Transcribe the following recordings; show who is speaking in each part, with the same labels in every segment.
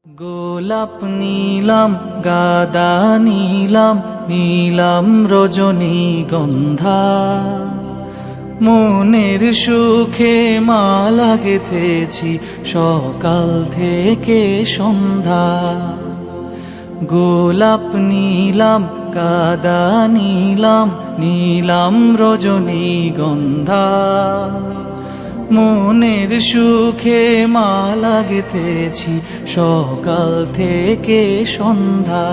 Speaker 1: গোলাপ নীলাম গাদা নীলাম নীলাম রজনীগন্ধা, মনের সুখে মালা গেঁথেছি সকাল থেকে সন্ধ্যা। গোলাপ নীলাম গাদা নীলাম নীলাম রজনীগন্ধা, মনের সুখে মালা গেঁথেছি সকাল থেকে সন্ধ্যা।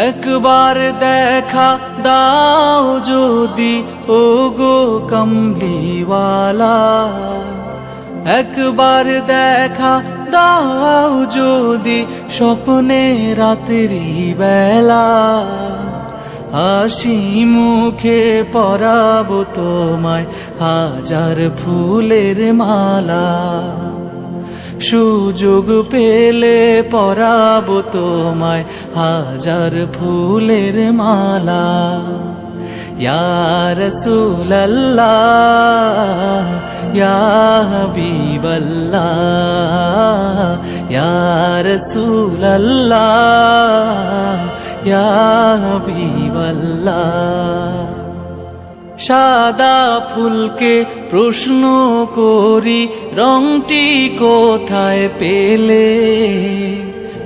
Speaker 1: একবার দেখা দাও যদি ওগো কমলিওয়ালা, একবার দেখা দাও যদি স্বপ্নে রাত্রি বেলা, হাসি মুখে পরাবো তোমায় হাজার ফুলের মালা। সুযোগ পেলে পরাবো তোমায় হাজার ফুলের মালা। ইয়া রাসূলুল্লাহ ইয়া হাবিবাল্লাহ, ইয়া রাসূলুল্লাহ ইয়া হাবিবাল্লাহ। সাদা ফুলকে প্রশ্ন করি রংটি কোথায় পেলে,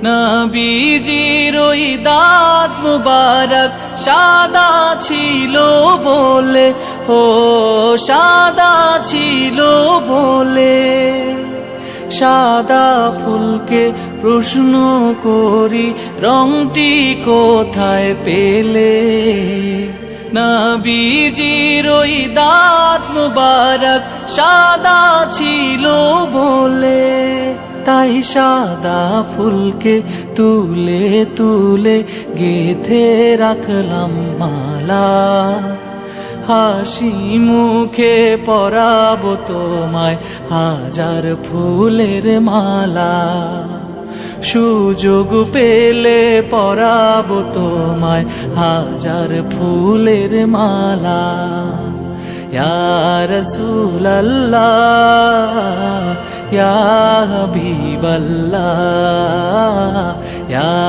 Speaker 1: নবীজির ওই দাঁত মুবারক সাদা ছিল বলে, ও সাদা ছিল বলে। সাদা ফুলকে প্রশ্ন করি রংটি কোথায় পেলে, নবীজির ওই দাঁত মুবারক সাদা ছিল বলে। তাই সাদা ফুলকে তুলে তুলে গেঁথে রাখলাম মালা, হাসি মুখে পরাবো তোমায় হাজার ফুলের মালা। সুযোগ পেলে পরাবো তোমায় হাজার ফুলের মালা। ইয়া রাসূলুল্লাহ ইয়া হাবিবাল্লাহ, ইয়া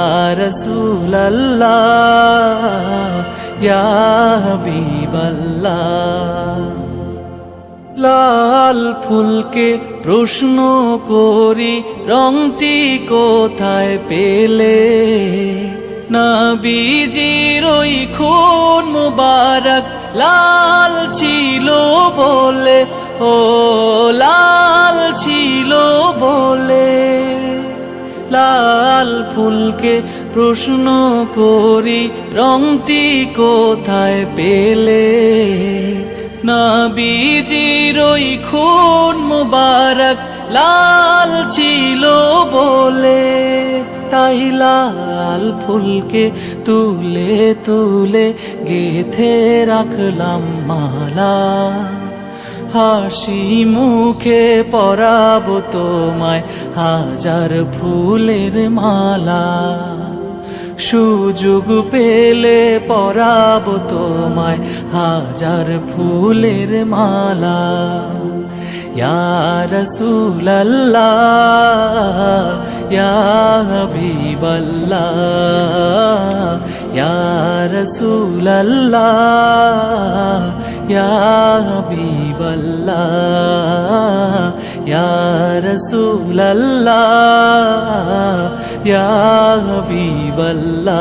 Speaker 1: রাসূলুল্লাহ ইয়া হাবিবাল্লাহ। লাল ফুলকে প্রশ্ন করি রংটি কোথায় পেলে, নবীজির ওই খুন মুবারক লাল ছিল বলে, ও লাল ছিল বলে। লাল ফুলকে প্রশ্ন করি রংটি কোথায় পেলে, নবীজির ওই খুন মুবারক লাল ছিল বলে। তাই লাল ফুলকে তুলে তুলে গেঁথে রাখলাম মালা, হাসি মুখে পরাবো তোমায় হাজার ফুলের মালা। সুযোগ পেলে পরাবো তোমায় হাজার ফুলের মালা। ইয়া রাসূলুল্লাহ ইয়া হাবিবাল্লাহ, ইয়া রাসূলুল্লাহ ইয়া হাবিবাল্লাহ, ইয়া রাসূলুল্লাহ ইয়া হাবিবাল্লাহ।